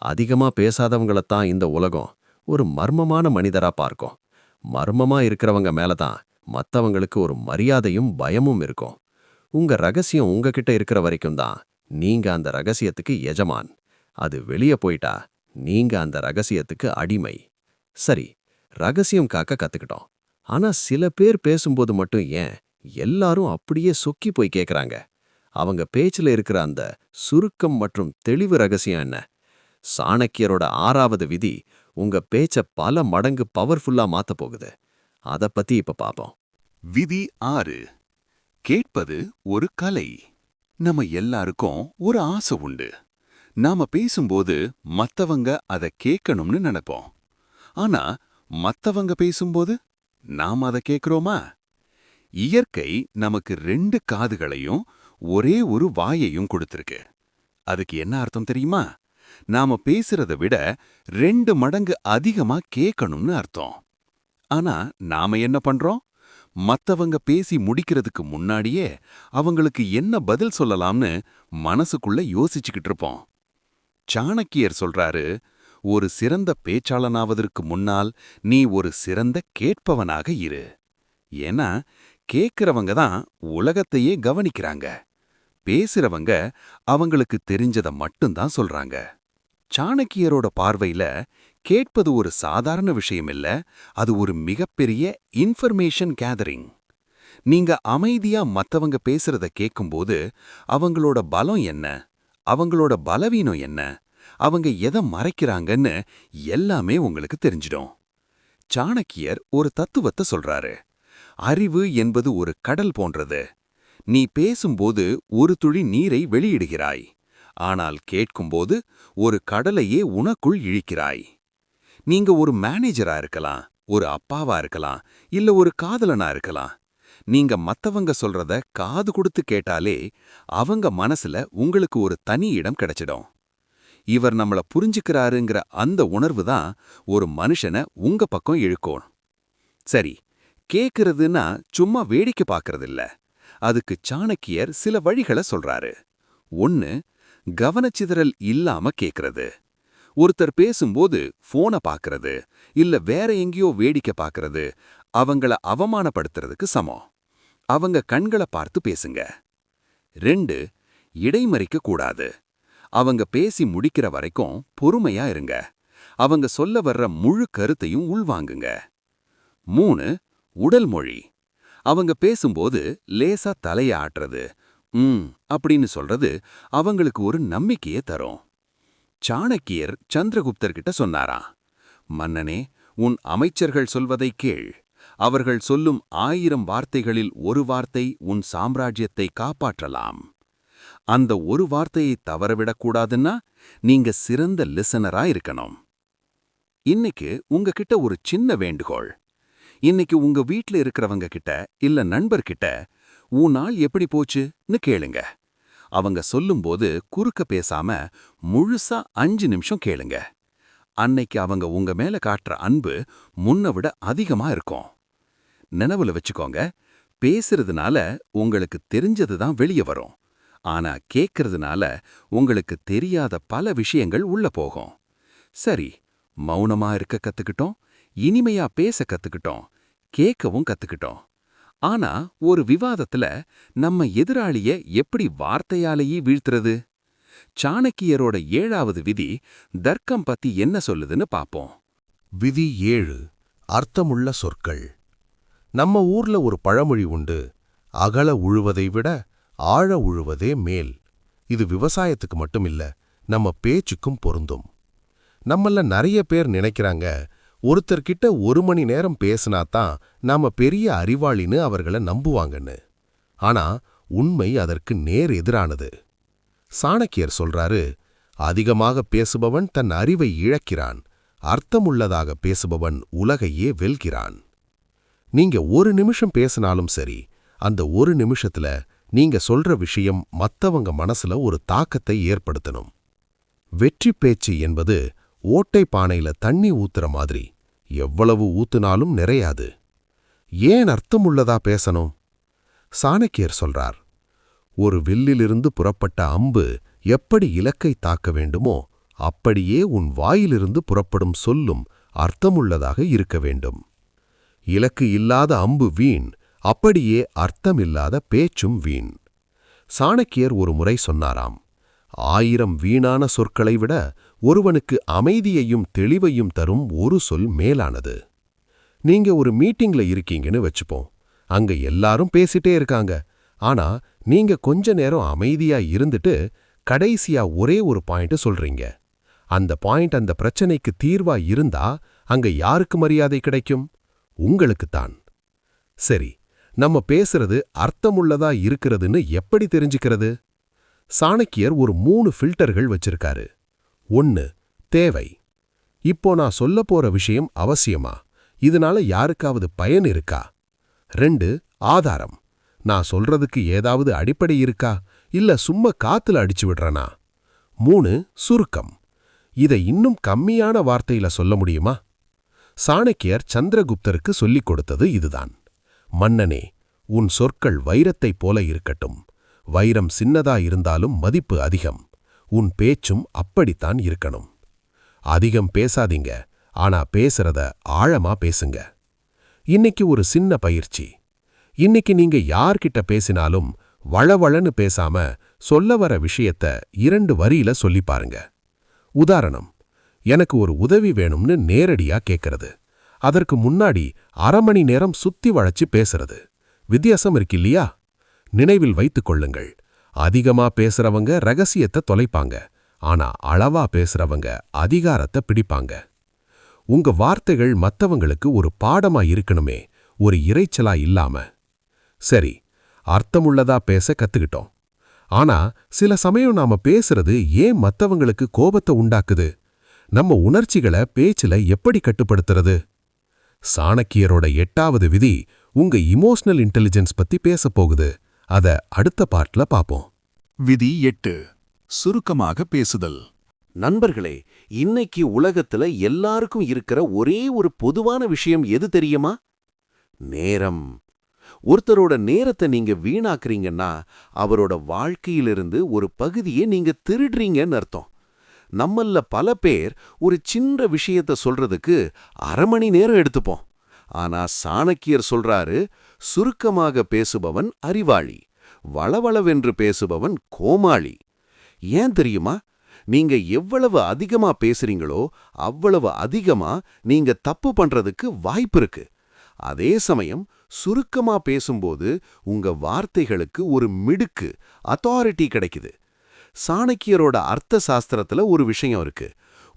அதிகமா பேசாதவங்களத்தான் இந்த உலகம் ஒரு மர்மமான மனிதரா பார்க்கும். மர்மமா இருக்கிறவங்க மேலதான் மத்தவங்களுக்கு ஒரு மரியாதையும் பயமும் இருக்கும். உங்க ரகசியம் உங்ககிட்ட இருக்கிற வரைக்கும் தான் நீங்க அந்த ரகசியத்துக்கு எஜமான். அது வெளியே போயிட்டா நீங்க அந்த ரகசியத்துக்கு அடிமை. சரி, ரகசியம் காக்க கத்துக்கிட்டோம். ஆனா சில பேர் பேசும்போது மட்டும் ஏன் எல்லாரும் அப்படியே சொக்கி போய் கேக்குறாங்க? அவங்க பேச்சுல இருக்கிற அந்த சுருக்கம் மற்றும் தெளிவு ரகசியம் என்ன? சாணக்கியரோட 6வது விதி உங்க பேச்ச பல மடங்கு பவர்ஃபுல்லா மாத்த போகுது. அத பத்தி இப்ப பாப்போம். விதி 6. கேட்பது ஒரு கலை. நம்ம எல்லாருக்கும் ஒரு ஆசை உண்டு. நாம பேசும்போது மத்தவங்க அத கேட்கணும்னு நினைப்போம். ஆனா மத்தவங்க பேசும்போது நாம அத கேட்கிறோமா? இயற்கை நமக்கு 2 காதுகளையும் ஒரே ஒரு வாயையும் கொடுத்திருக்கு. அதுக்கு என்ன அர்த்தம் தெரியுமா? நாம பேசுறத விட 2 மடங்கு அதிகமா கேட்கணும்னு அர்த்தம். ஆனா நாம என்ன பண்றோம்? மத்தவங்க பேசி முடிக்கிறதுக்கு முன்னாடியே அவங்களுக்கு என்ன பதில் சொல்லலாம்னு மனசுக்குள்ள யோசிச்சுக்கிட்டு இருப்போம். சாணக்கியர் சொல்றாரு, ஒரு சிறந்த பேச்சாளனாவதற்கு முன்னால் நீ ஒரு சிறந்த கேட்பவனாக இரு. ஏன்னா கேட்கிறவங்க தான் உலகத்தையே கவனிக்கிறாங்க. பேசுறவங்க அவங்களுக்கு தெரிஞ்சத மட்டும்தான் சொல்றாங்க. சாணக்கியரோட பார்வையில கேட்பது ஒரு சாதாரண விஷயம் இல்ல, அது ஒரு மிகப்பெரிய இன்ஃபர்மேஷன் கேதரிங். நீங்க அமைதியா மத்தவங்க பேசுறத கேட்கும்போது அவங்களோட பலம் என்ன, அவங்களோட பலவீனம் என்ன, அவங்க எதை மறைக்கிறாங்கன்னு எல்லாமே உங்களுக்கு தெரிஞ்சிடும். சாணக்கியர் ஒரு தத்துவத்தை சொல்றாரு. அறிவு என்பது ஒரு கடல் போன்றது. நீ பேசும்போது ஒரு துளி நீரை வெளியிடுகிறாய். ஆனால் கேட்கும்போது ஒரு கடலையே உனக்குள் இழுக்கிறாய். நீங்க ஒரு மேனேஜரா இருக்கலாம், ஒரு அப்பாவா இருக்கலாம், இல்ல ஒரு காதலனா இருக்கலாம். நீங்க மத்தவங்க சொல்றத காது கொடுத்து கேட்டாலே அவங்க மனசுல உங்களுக்கு ஒரு தனி இடம் கிடைச்சிடும். இவர் நம்மள புரிஞ்சுக்கிறாருங்கிற அந்த உணர்வு தான் ஒரு மனுஷனை உங்க பக்கம் இழுக்கும். சரி, கேக்குறதுன்னா சும்மா வேடிக்கை பார்க்கறதில்ல. அதுக்கு சாணக்கியர் சில வழிகளை சொல்றாரு. 1. கவனச்சிதறல் இல்லாம கேக்குறது. ஒருத்தர் பேசும்போது போனை பார்க்கறது, இல்ல வேற எங்கேயோ வேடிக்கை பார்க்கறது அவங்கள அவமானப்படுத்துறதுக்கு சமம். அவங்க கண்களை பார்த்து பேசுங்க. 2. இடைமறிக்க கூடாது. அவங்க பேசி முடிக்கிற வரைக்கும் பொறுமையா இருங்க. அவங்க சொல்ல வர்ற முழு கருத்தையும் உள்வாங்குங்க. 3. உடல் மொழி. அவங்க பேசும்போது லேசா தலைய ஆட்டுறது, அப்படின்னு சொல்றது அவங்களுக்கு ஒரு நம்பிக்கையை தரும். சாணக்கியர் சந்திரகுப்தர்கிட்ட சொன்னாரா, மன்னனே, உன் அமைச்சர்கள் சொல்வதை கேள். அவர்கள் சொல்லும் 1000 வார்த்தைகளில் ஒரு வார்த்தை உன் சாம்ராஜ்யத்தை காப்பாற்றலாம். அந்த ஒரு வார்த்தையை தவறவிடக்கூடாதுன்னா நீங்க சிறந்த லிசனரா இருக்கணும். இன்னைக்கு உங்ககிட்ட ஒரு சின்ன வேண்டுகோள். இன்னைக்கு உங்க வீட்ல இருக்கிறவங்க கிட்ட இல்ல நண்பர்கிட்ட உன் நாள் எப்படி போச்சுன்னு கேளுங்க. அவங்க சொல்லும்போது குறுக்க பேசாம முழுசா 5 நிமிஷம் கேளுங்க. அன்னைக்கு அவங்க உங்க மேல காட்டுற அன்பு முன்ன விட அதிகமா இருக்கும். நினைவுல வச்சுக்கோங்க, பேசுறதுனால உங்களுக்கு தெரிஞ்சதுதான் வெளியே வரும். ஆனா கேட்கறதுனால உங்களுக்கு தெரியாத பல விஷயங்கள் உள்ள போகும். சரி, மௌனமா இருக்க கத்துக்கிட்டோம், இனிமையா பேச கத்துக்கிட்டோம், கேட்கவும் கத்துக்கிட்டோம். ஆனா ஒரு விவாதத்துல நம்ம எதிராளிய எப்படி வார்த்தையாலேயே வீழ்த்துறது? சாணக்கியரோட 7வது விதி தர்க்கம் பத்தி என்ன சொல்லுதுன்னு பாப்போம். விதி 7. அர்த்தமுள்ள சொற்கள். நம்ம ஊர்ல ஒரு பழமொழி உண்டு, அகல உழுவதை விட ஆழ உழுவதே மேல். இது விவசாயத்துக்கு மட்டும் இல்ல, நம்ம பேச்சுக்கும் பொருந்தும். நம்மள நிறைய பேர் நினைக்கிறாங்க, ஒருத்தர்கிட்ட 1 மணி நேரம் பேசினாதான் நாம பெரிய அறிவாளின்னு அவர்களை நம்புவாங்கன்னு. ஆனா உண்மை அதற்கு நேர் எதிரானது. சாணக்கியர் சொல்றாரு, அதிகமாக பேசுபவன் தன் அறிவை இழக்கிறான், அர்த்தமுள்ளதாக பேசுபவன் உலகையே வெல்கிறான். நீங்க 1 நிமிஷம் பேசினாலும் சரி, அந்த 1 நிமிஷத்துல நீங்க சொல்ற விஷயம் மத்தவங்க மனசுல ஒரு தாக்கத்தை ஏற்படுத்தணும். வெற்றி பேச்சு என்பது ஓட்டை பானையில தண்ணி ஊத்துற மாதிரி, எவ்வளவு ஊத்துனாலும் நிறையாது. ஏன் அர்த்தமுள்ளதா பேசணும்? சாணக்கியர் சொல்றார், ஒரு வில்லிலிருந்து புறப்பட்ட அம்பு எப்படி இலக்கை தாக்க வேண்டுமோ அப்படியே உன் வாயிலிருந்து புறப்படும் சொல்லும் அர்த்தமுள்ளதாக இருக்க வேண்டும். இலக்கு இல்லாத அம்பு வீண், அப்படியே அர்த்தமில்லாத பேச்சும் வீண். சாணக்கியர் ஒரு முறை சொன்னாராம், 1000 வீணான சொற்களை விட ஒருவனுக்கு அமைதியையும் தெளிவையும் தரும் ஒரு சொல் மேலானது. நீங்க ஒரு மீட்டிங்ல இருக்கீங்கன்னு வச்சுப்போம். அங்க எல்லாரும் பேசிட்டே இருக்காங்க. ஆனா நீங்க கொஞ்ச நேரம் அமைதியா இருந்துட்டு கடைசியா ஒரே ஒரு பாயிண்ட் சொல்றீங்க. அந்த பாயிண்ட் அந்த பிரச்சனைக்கு தீர்வா இருந்தா அங்க யாருக்கு மரியாதை கிடைக்கும்? உங்களுக்குத்தான். சரி, நம்ம பேசுறது அர்த்தமுள்ளதா இருக்கிறதுன்னு எப்படி தெரிஞ்சுக்கிறது? சாணக்கியர் ஒரு 3 ஃபில்டர்கள் வச்சிருக்காரு. 1. தேவை. இப்போ நான் சொல்ல போற விஷயம் அவசியமா? இதனால யாருக்காவது பயன் இருக்கா? 2. ஆதாரம். நான் சொல்றதுக்கு ஏதாவது அடிப்படை இருக்கா, இல்ல சும்மா காத்துல அடிச்சு விடுறனா? 3. சுருக்கம். இதை இன்னும் கம்மியான வார்த்தையில சொல்ல முடியுமா? சாணக்கியர் சந்திரகுப்தருக்கு சொல்லிக் கொடுத்தது இதுதான். மன்னனே, உன் சொற்கள் வைரத்தைப் போல இருக்கட்டும். வைரம் சின்னதா இருந்தாலும் மதிப்பு அதிகம். உன் பேச்சும் அப்படித்தான் இருக்கணும். அதிகம் பேசாதீங்க, ஆனா பேசுறத ஆழமா பேசுங்க. இன்னைக்கு ஒரு சின்ன பயிற்சி. இன்னைக்கு நீங்க யார்கிட்ட பேசினாலும் வளவளன்னு பேசாம சொல்ல வர விஷயத்த 2 வரியில சொல்லி பாருங்க. உதாரணம், எனக்கு ஒரு உதவி வேணும்னு நேரடியா கேட்கறது. அதற்கு முன்னாடி 1/2 மணி நேரம் சுத்தி வளைச்சு பேசுறது. வித்தியாசம் இருக்கு இல்லையா? நினைவில் வைத்துக் கொள்ளுங்கள், அதிகமா பேசுறவங்க ரகசியத்தை தொலைப்பாங்க, ஆனா அளவா பேசுறவங்க அதிகாரத்தை பிடிப்பாங்க. உங்க வார்த்தைகள் மத்தவங்களுக்கு ஒரு பாடமா இருக்கணுமே, ஒரு இரைச்சலா இல்லாம. சரி, அர்த்தமுள்ளதா பேச கத்துக்கிட்டோம். ஆனா சில சமயம் நாம பேசுறது ஏன் மத்தவங்களுக்கு கோபத்தை உண்டாக்குது? நம்ம உணர்ச்சிகளை பேச்சுல எப்படி கட்டுப்படுத்துறது? சாணக்கியரோட 8வது விதி உங்க இமோஷனல் இன்டெலிஜென்ஸ் பத்தி பேசப் போகுது. அத அடுத்த பார்ட்ல பாப்போம். விதி 8. சுருக்கமாக பேசுதல். நண்பர்களே, இன்னைக்கு உலகத்துல எல்லாருக்கும் இருக்கிற ஒரே ஒரு பொதுவான விஷயம் எது தெரியுமா? நேரம். ஒருத்தரோட நேரத்தை நீங்க வீணாக்குறீங்கன்னா அவரோட வாழ்க்கையிலிருந்து ஒரு பகுதியை நீங்க திருடுறீங்கன்னு அர்த்தம். நம்மள பல பேர் ஒரு சின்ன விஷயத்த சொல்றதுக்கு அரை மணி நேரம் எடுத்துப்போம். ஆனா சாணக்கியர் சொல்றாரு, சுருக்கமாக பேசுபவன் அறிவாளி, வளவளவென்று பேசுபவன் கோமாளி. ஏன் தெரியுமா? நீங்க எவ்வளவு அதிகமா பேசுறீங்களோ அவ்வளவு அதிகமா நீங்க தப்பு பண்றதுக்கு வாய்ப்பு இருக்கு. அதே சமயம் சுருக்கமா பேசும்போது உங்க வார்த்தைகளுக்கு ஒரு மிடுக்கு, அத்தாரிட்டி கிடைக்குது. சாணக்கியரோட அர்த்த சாஸ்திரத்துல ஒரு விஷயம் இருக்கு.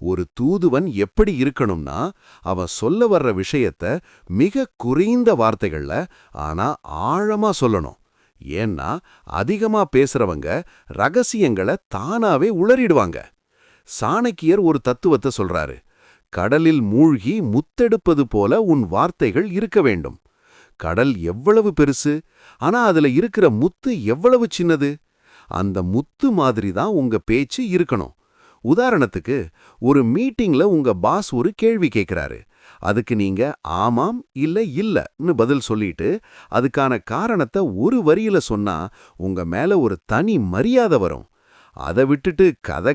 ஒரு தூதுவன் எப்படி இருக்கணும்னா, அவன் சொல்ல வர்ற விஷயத்த மிக குறைந்த வார்த்தைகள்ல ஆனா ஆழமா சொல்லணும். ஏன்னா அதிகமா பேசுறவங்க ரகசியங்களை தானாவே உளறிடுவாங்க. சாணக்கியர் ஒரு தத்துவத்தை சொல்றாரு. கடலில் மூழ்கி முத்தெடுப்பது போல உன் வார்த்தைகள் இருக்க வேண்டும். கடல் எவ்வளவு பெருசு, ஆனா அதுல இருக்கிற முத்து எவ்வளவு சின்னது. அந்த முத்து மாதிரி தான் உங்க பேச்சு இருக்கணும். உதாரணத்துக்கு, ஒரு மீட்டிங்ல உங்க பாஸ் ஒரு கேள்வி கேட்கிறாரு. அதுக்கு நீங்க ஆமாம் இல்ல இல்லன்னு பதில் சொல்லிட்டு அதுக்கான காரணத்தை ஒரு வரியில சொன்னா உங்க மேல ஒரு தனி மரியாதை வரும். அதை விட்டுட்டு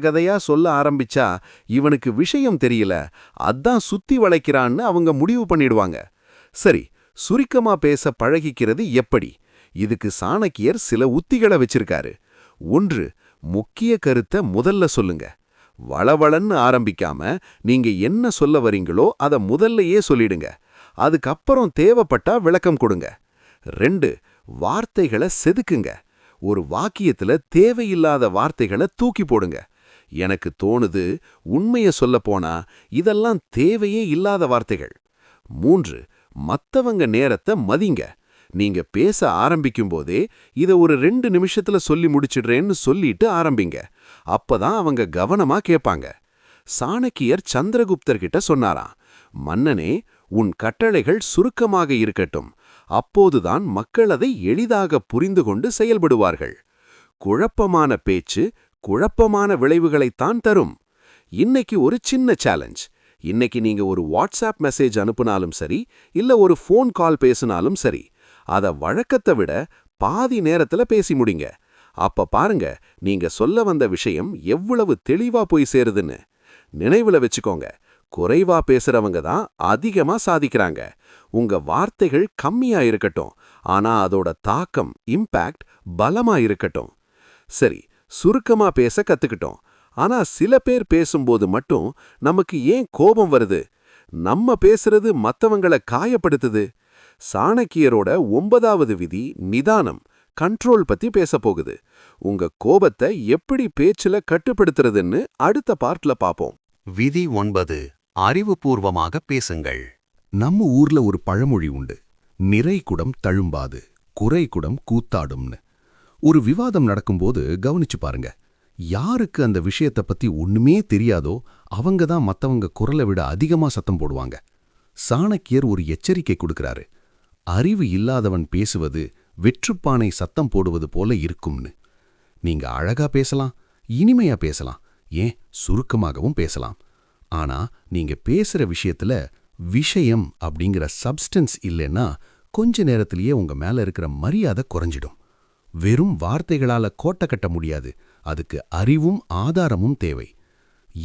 கதையா சொல்ல ஆரம்பிச்சா இவனுக்கு விஷயம் தெரியல, அதான் சுத்தி வளைக்கிறான்னு அவங்க முடிவு பண்ணிடுவாங்க. சரி, சுருக்கமா பேச பழகிக்கிறது எப்படி? இதுக்கு சாணக்கியர் சில உத்திகளை வச்சிருக்காரு. 1. முக்கிய கருத்தை முதல்ல சொல்லுங்க. வளவளன்னு ஆரம்பிக்காம நீங்க என்ன சொல்ல வரீங்களோ அத முதல்லயே சொல்லிடுங்க. அதுக்கப்புறம் தேவைப்பட்டா விளக்கம் கொடுங்க. 2. வார்த்தைகளை செதுக்குங்க. ஒரு வாக்கியத்துல தேவையில்லாத வார்த்தைகளை தூக்கி போடுங்க. எனக்கு தோணுது, உண்மைய சொல்ல போனா இதெல்லாம் தேவையே இல்லாத வார்த்தைகள். 3. மத்தவங்க நேரத்தை மதிங்க. நீங்க பேச ஆரம்பிக்கும் போதே இத ஒரு 2 நிமிஷத்துல சொல்லி முடிச்சிடுறேன்னு சொல்லிட்டு ஆரம்பிங்க. அப்பதான் அவங்க கவனமா கேட்பாங்க. சாணக்கியர் சந்திரகுப்தர் கிட்ட சொன்னாராம், மன்னனே, உன் கட்டளைகள் சுருக்கமாக இருக்கட்டும். அப்போதுதான் மக்கள் அதை எளிதாக புரிந்து கொண்டு செயல்படுவார்கள். குழப்பமான பேச்சு குழப்பமான விளைவுகளைத்தான் தரும். இன்னைக்கு ஒரு சின்ன சேலஞ்ச். இன்னைக்கு நீங்க ஒரு வாட்ஸ்அப் மெசேஜ் அனுப்புனாலும் சரி, இல்ல ஒரு ஃபோன் கால் பேசினாலும் சரி, அத வழக்கத்தை விட பாதி நேரத்துல பேசி முடிங்க. அப்ப பாருங்க, நீங்க சொல்ல வந்த விஷயம் எவ்வளவு தெளிவா போய் சேருதுன்னு. நினைவுல வச்சுக்கோங்க, குறைவா பேசுறவங்க தான் அதிகமா சாதிக்கிறாங்க. உங்க வார்த்தைகள் கம்மியா இருக்கட்டும், ஆனா அதோட தாக்கம், இம்பாக்ட் பலமா இருக்கட்டும். சரி, சுருக்கமா பேச கத்துக்கிட்டோம். ஆனா சில பேர் பேசும்போது மட்டும் நமக்கு ஏன் கோபம் வருது? நம்ம பேசுறது மத்தவங்கள காயப்படுத்துது. சாணக்கியரோட 9வது விதி நிதானம், கண்ட்ரோல் பத்தி பேச போகுது. உங்க கோபத்தை எப்படி பேச்சுல கட்டுப்படுத்துறதுன்னு அடுத்த பார்ட்ல பாப்போம். விதி 9. அறிவுபூர்வமாக பேசுங்கள். நம்ம ஊர்ல ஒரு பழமொழி உண்டு, நிறை குடம் தழும்பாது, குறை குடம் கூத்தாடும்னு. ஒரு விவாதம் நடக்கும்போது கவனிச்சு பாருங்க, யாருக்கு அந்த விஷயத்தை பத்தி ஒண்ணுமே தெரியாதோ அவங்க தான் மத்தவங்க குரலை விட அதிகமா சத்தம் போடுவாங்க. சாணக்கியர் ஒரு எச்சரிக்கை கொடுக்கிறாரு. அறிவு இல்லாதவன் பேசுவது வெற்றுப்பானை சத்தம் போடுவது போல இருக்கும்னு. நீங்க அழகா பேசலாம், இனிமையா பேசலாம், ஏன் சுருக்கமாகவும் பேசலாம். ஆனா நீங்க பேசுற விஷயத்துல விஷயம் அப்படிங்கிற சப்ஸ்டன்ஸ் இல்லைன்னா கொஞ்ச நேரத்திலேயே உங்க மேல இருக்கிற மரியாதை குறைஞ்சிடும். வெறும் வார்த்தைகளால கோட்டை கட்ட முடியாது, அதுக்கு அறிவும் ஆதாரமும் தேவை.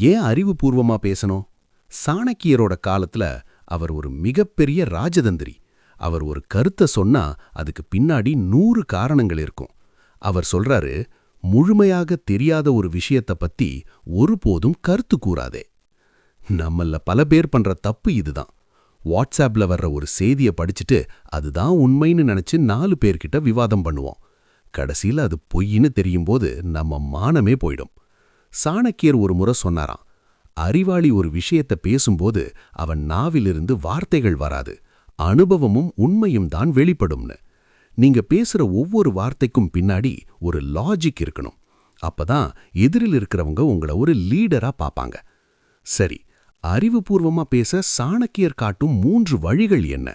ஏன் அறிவுபூர்வமா பேசணும்? சாணக்கியரோட காலத்துல அவர் ஒரு மிகப்பெரிய ராஜதந்திரி. அவர் ஒரு கருத்தை சொன்னா அதுக்கு பின்னாடி 100 காரணங்கள் இருக்கும். அவர் சொல்றாரு, முழுமையாக தெரியாத ஒரு விஷயத்தை பத்தி ஒருபோதும் கருத்து கூறாதே. நம்மள பல பேர் பண்ற தப்பு இதுதான். வாட்ஸ்அப்ல வர்ற ஒரு செய்தியை படிச்சுட்டு அதுதான் உண்மைன்னு நினைச்சு 4 பேர்கிட்ட விவாதம் பண்ணுவோம். கடைசியில் அது பொய்ன்னு தெரியும்போது நம்ம மானமே போயிடும். சாணக்கியர் ஒரு முறை சொன்னாராம், அறிவாளி ஒரு விஷயத்தை பேசும்போது அவன் நாவிலிருந்து வார்த்தைகள் வராது, அனுபவமும் உண்மையும் தான் வெளிப்படும்னு. நீங்க பேசுற ஒவ்வொரு வார்த்தைக்கும் பின்னாடி ஒரு லாஜிக் இருக்கணும். அப்பதான் எதிரில் இருக்கிறவங்க உங்களை ஒரு லீடரா பாப்பாங்க. சரி, அறிவுபூர்வமா பேச சாணக்கியர் காட்டும் 3 வழிகள் என்ன?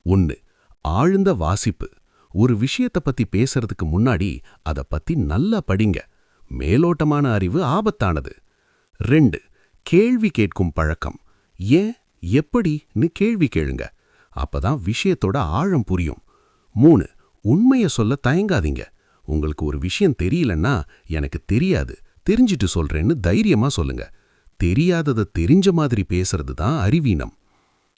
1. ஆழ்ந்த வாசிப்பு. ஒரு விஷயத்தை பத்தி பேசுறதுக்கு முன்னாடி அதை பத்தி நல்லா படிங்க. மேலோட்டமான அறிவு ஆபத்தானது. 2. கேள்வி கேட்கும் பழக்கம். ஏன், எப்படின்னு கேள்வி கேளுங்க. அப்பதான் விஷயத்தோட ஆழம் புரியும். 3. உண்மைய சொல்ல தயங்காதீங்க. உங்களுக்கு ஒரு விஷயம் தெரியலன்னா, எனக்கு தெரியாது, தெரிஞ்சிட்டு சொல்றேன்னு தைரியமா சொல்லுங்க. தெரியாததை தெரிஞ்ச மாதிரி பேசுறது தான் அறிவீனம்.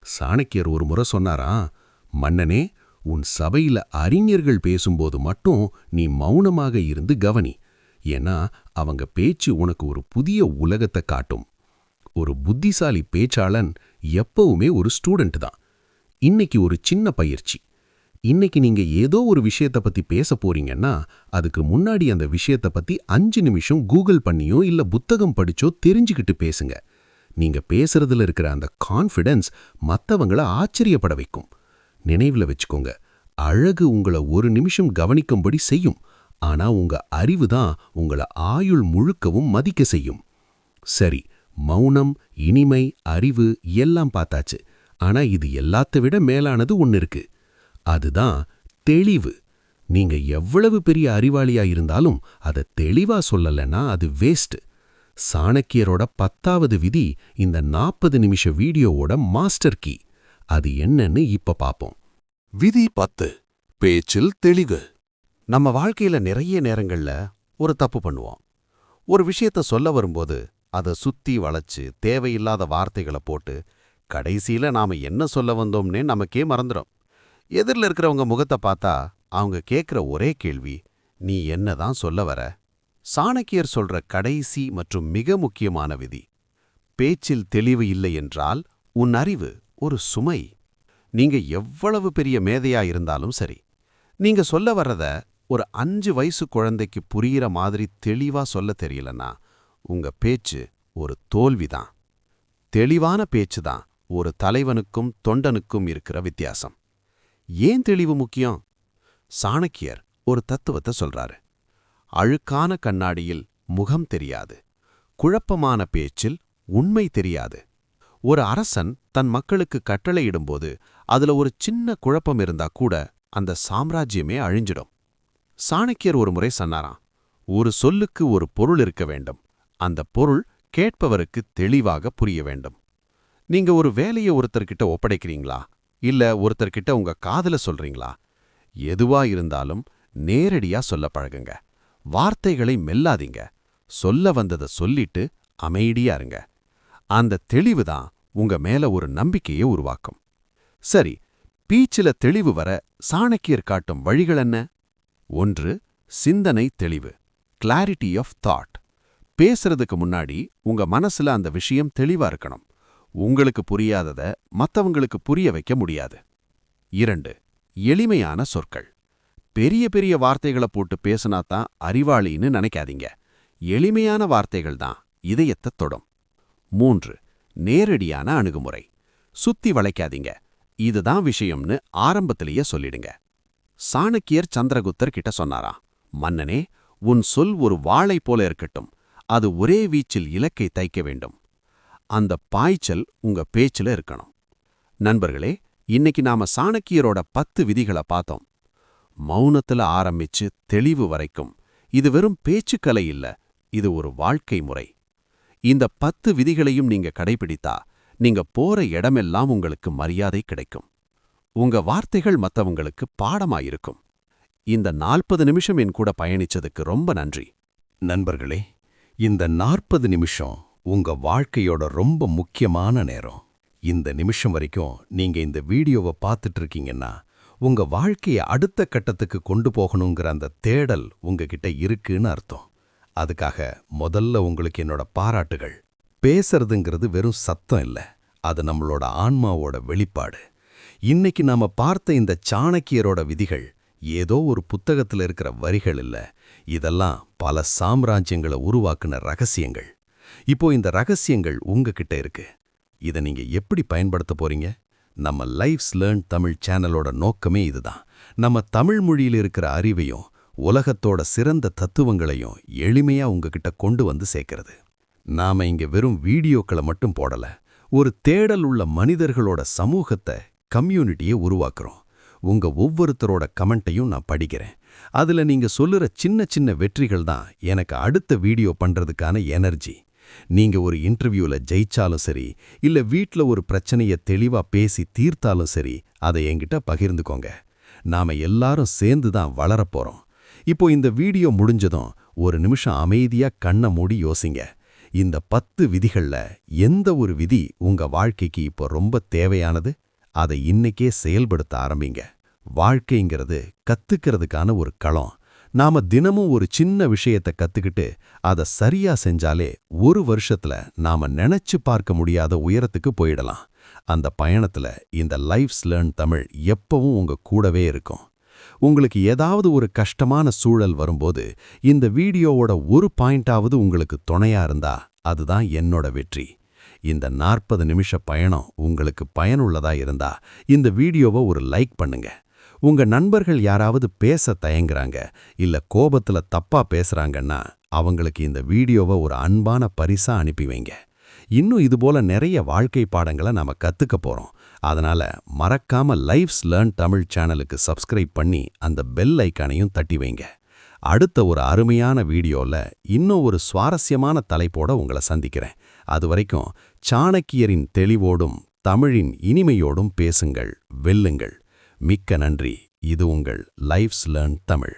சாணக்கியர் ஒரு முறை சொன்னாராம், மன்னனே, உன் சபையில அறிஞர்கள் பேசும்போது மட்டும் நீ மௌனமாக இருந்து கவனி. ஏன்னா அவங்க பேச்சு உனக்கு ஒரு புதிய உலகத்தை காட்டும். ஒரு புத்திசாலி பேச்சாளன் எப்பவுமே ஒரு ஸ்டூடெண்ட் தான். இன்னைக்கு ஒரு சின்ன பயிற்சி. இன்னைக்கு நீங்க ஏதோ ஒரு விஷயத்தை பத்தி பேச போறீங்கன்னா, அதுக்கு முன்னாடி அந்த விஷயத்தை பத்தி 5 நிமிஷம் கூகுள் பண்ணியோ இல்ல புத்தகம் படிச்சோ தெரிஞ்சுக்கிட்டு பேசுங்க. நீங்க பேசுறதுல இருக்கிற அந்த கான்ஃபிடன்ஸ் மத்தவங்கள ஆச்சரியப்பட வைக்கும். நினைவுல வச்சுக்கோங்க, அழகு உங்களை ஒரு நிமிஷம் கவனிக்கும்படி செய்யும். ஆனா உங்க அறிவு தான் உங்களை ஆயுள் முழுக்கவும் மதிக்க செய்யும். சரி, மௌனம், இனிமை, அறிவு எல்லாம் பார்த்தாச்சு. ஆனா இது எல்லாத்தை விட மேலானது ஒன்னு இருக்கு. அதுதான் தெளிவு. நீங்க எவ்வளவு பெரிய அறிவாளியா இருந்தாலும் அதை தெளிவா சொல்லலைன்னா அது வேஸ்ட். சாணக்கியரோட 10வது விதி இந்த 40 நிமிஷ வீடியோவோட மாஸ்டர் கீ. அது என்னன்னு இப்ப பாப்போம். விதி 10. பேச்சில் தெளிவு. நம்ம வாழ்க்கையில நிறைய நேரங்கள்ல ஒரு தப்பு பண்ணுவோம். ஒரு விஷயத்த சொல்ல வரும்போது அதை சுத்தி வளைச்சு தேவையில்லாத வார்த்தைகளை போட்டு கடைசியில நாம என்ன சொல்ல வந்தோம்னே நமக்கே மறந்துடும். எதிரில் இருக்கிறவங்க முகத்தை பார்த்தா அவங்க கேட்குற ஒரே கேள்வி, நீ என்னதான் சொல்ல வர? சாணக்கியர் சொல்ற கடைசி மற்றும் மிக முக்கியமான விதி, பேச்சில் தெளிவு இல்லை என்றால் உன் அறிவு ஒரு சுமை. நீங்க எவ்வளவு பெரிய மேதையா இருந்தாலும் சரி, நீங்க சொல்ல வர்றத ஒரு 5 வயசு குழந்தைக்கு புரியிற மாதிரி தெளிவா சொல்ல தெரியலன்னா உங்க பேச்சு ஒரு தோல்விதான். தெளிவான பேச்சு தான் ஒரு தலைவனுக்கும் தொண்டனுக்கும் இருக்கிற வித்தியாசம். ஏன் தெளிவு முக்கியம்? சாணக்கியர் ஒரு தத்துவத்தை சொல்றாரு. அழுக்கான கண்ணாடியில் முகம் தெரியாது, குழப்பமான பேச்சில் உண்மை தெரியாது. ஒரு அரசன் தன் மக்களுக்கு கட்டளையிடும்போது அதுல ஒரு சின்ன குழப்பம் இருந்தா கூட அந்த சாம்ராஜ்யமே அழிஞ்சிடும். சாணக்கியர் ஒரு முறை சொன்னாராம், ஒரு சொல்லுக்கு ஒரு பொருள் இருக்க வேண்டும், அந்த பொருள் கேட்பவருக்கு தெளிவாக புரிய வேண்டும். நீங்க ஒரு வேலையை ஒருத்தர்கிட்ட ஒப்படைக்கிறீங்களா, இல்ல ஒருத்தர்கிட்ட உங்க காதுல சொல்றீங்களா? எதுவா இருந்தாலும் நேரடியா சொல்ல பழகுங்க. வார்த்தைகளை மெல்லாதீங்க. சொல்ல வந்ததை சொல்லிட்டு அமைதியா இருங்க. அந்த தெளிவுதான் உங்க மேல ஒரு நம்பிக்கையை உருவாக்கும். சரி, பீச்சில தெளிவு வர சாணக்கியர் காட்டும் வழிகள் என்ன? 1. சிந்தனை தெளிவு, கிளாரிட்டி ஆஃப் தாட். பேசுறதுக்கு முன்னாடி உங்க மனசுல அந்த விஷயம் தெளிவா இருக்கணும். உங்களுக்கு புரியாதத மத்தவங்களுக்கு புரிய வைக்க முடியாது. 2. எளிமையான சொற்கள். பெரிய பெரிய வார்த்தைகளை போட்டு பேசினாதான் அறிவாளின்னு நினைக்காதீங்க. எளிமையான வார்த்தைகள் தான் இதயத்தை தொடும். 3. நேரடியான அணுகுமுறை. சுத்தி வளைக்காதீங்க, இதுதான் விஷயம்னு ஆரம்பத்திலேயே சொல்லிடுங்க. சாணக்கியர் சந்திரகுப்தர் கிட்ட சொன்னாராம், மன்னனே, உன் சொல் ஒரு வாளை போல இருக்கட்டும், அது ஒரே வீச்சில் இலக்கை தைக்க வேண்டும். அந்த பாய்ச்சல் உங்க பேச்சுல இருக்கணும். நண்பர்களே, இன்னைக்கு நாம சாணக்கியரோட 10 விதிகளை பார்த்தோம். மௌனத்துல ஆரம்பிச்சு தெளிவு வரைக்கும் இது வெறும் பேச்சுக்கலை இல்ல, இது ஒரு வாழ்க்கை முறை. இந்த 10 விதிகளையும் நீங்க கடைபிடித்தா நீங்க போற இடமெல்லாம் உங்களுக்கு மரியாதை கிடைக்கும். உங்க வார்த்தைகள் மத்தவங்களுக்கு பாடமாயிருக்கும். இந்த 40 நிமிஷம் என் கூட பயணிச்சதுக்கு ரொம்ப நன்றி. நண்பர்களே, இந்த 40 நிமிஷம் உங்க வாழ்க்கையோட ரொம்ப முக்கியமான நேரம். இந்த நிமிஷம் வரைக்கும் நீங்க இந்த வீடியோவை பார்த்துட்டு இருக்கீங்கன்னா உங்க வாழ்க்கையை அடுத்த கட்டத்துக்கு கொண்டு போகணுங்கிற அந்த தேடல் உங்ககிட்ட இருக்குன்னு அர்த்தம். அதுக்காக முதல்ல உங்களுக்கு என்னோட பாராட்டுகள். பேசுறதுங்கிறது வெறும் சத்தம் இல்ல, அது நம்மளோட ஆன்மாவோட வெளிப்பாடு. இன்னைக்கு நாம பார்த்த இந்த சாணக்கியரோட விதிகள் ஏதோ ஒரு புத்தகத்துல இருக்கிற வரிகள் இல்ல, இதெல்லாம் பல சாம்ராஜ்யங்களை உருவாக்குன ரகசியங்கள். இப்போ இந்த ரகசியங்கள் உங்ககிட்ட இருக்கு. இதை நீங்க எப்படி பயன்படுத்த போறீங்க? நம்ம லைஃப்ஸ் லேர்ன் தமிழ் சேனலோட நோக்கமே இதுதான். நம்ம தமிழ் மொழியில் இருக்கிற அறிவையும் உலகத்தோட சிறந்த தத்துவங்களையும் எளிமையா உங்ககிட்ட கொண்டு வந்து சேர்க்கிறது. நாம இங்க வெறும் வீடியோக்களை மட்டும் போடல, ஒரு தேடல் உள்ள மனிதர்களோட சமூகத்தை, கம்யூனிட்டியை உருவாக்குறோம். உங்க ஒவ்வொருத்தரோட கமெண்ட்டையும் நான் படிக்கிறேன். அதுல நீங்க சொல்லுற சின்ன சின்ன வெற்றிகள் தான் எனக்கு அடுத்த வீடியோ பண்றதுக்கான எனர்ஜி. நீங்க ஒரு இன்டர்வியூல ஜெயிச்சாலும் சரி, இல்ல வீட்ல ஒரு பிரச்சனையை தெளிவா பேசி தீர்த்தாலும் சரி, அதை என்கிட்ட பகிர்ந்துக்கோங்க. நாம எல்லாரும் சேர்ந்து தான் வளரப்போறோம். இப்போ இந்த வீடியோ முடிஞ்சதும் ஒரு நிமிஷம் அமைதியா கண்ணை மூடி யோசிங்க. இந்த 10 விதிகள்ல எந்த ஒரு விதி உங்க வாழ்க்கைக்கு இப்போ ரொம்ப தேவையானது? அதை இன்னைக்கே செயல்படுத்த ஆரம்பிங்க. வாழ்க்கைங்கிறது கத்துக்கிறதுக்கான ஒரு களம். நாம தினமும் ஒரு சின்ன விஷயத்தை கத்துக்கிட்டு அதை சரியா செஞ்சாலே 1 வருஷத்துல நாம நினைச்சு பார்க்க முடியாத உயரத்துக்கு போயிடலாம். அந்த பயணத்துல இந்த லைஃப்ஸ் லேர்ன் தமிழ் எப்பவும் உங்க கூடவே இருக்கும். உங்களுக்கு ஏதாவது ஒரு கஷ்டமான சூழல் வரும்போது இந்த வீடியோவோட ஒரு பாயிண்டாவது உங்களுக்கு துணையா இருந்தா அதுதான் என்னோட வெற்றி. இந்த 40 நிமிஷ பயணம் உங்களுக்கு பயனுள்ளதா இருந்தா இந்த வீடியோவை ஒரு லைக் பண்ணுங்க. உங்க நண்பர்கள் யாராவது பேச தயங்குறாங்க, இல்ல கோபத்துல தப்பா பேசுறாங்கன்னா அவங்களுக்கு இந்த வீடியோவை ஒரு அன்பான பரிசா அனுப்பி வைங்க. இன்னும் இதுபோல நிறைய வாழ்க்கை பாடங்களை நாம கத்துக்க போறோம். அதனால மறக்காம லைஃப்ஸ் லேர்ன் தமிழ் சேனலுக்கு சப்ஸ்கிரைப் பண்ணி அந்த பெல் ஐக்கானையும் தட்டி வைங்க. அடுத்த ஒரு அருமையான வீடியோல இன்னும் ஒரு சுவாரஸ்யமான தலைப்போட உங்களை சந்திக்கிறேன். அதுவரைக்கும் சாணக்கியரின் தெளிவோடும் தமிழின் இனிமையோடும் பேசுங்கள், வெல்லுங்கள். மிக்க நன்றி. இது உங்கள் லைஃப்ஸ் லேர்ன் தமிழ்.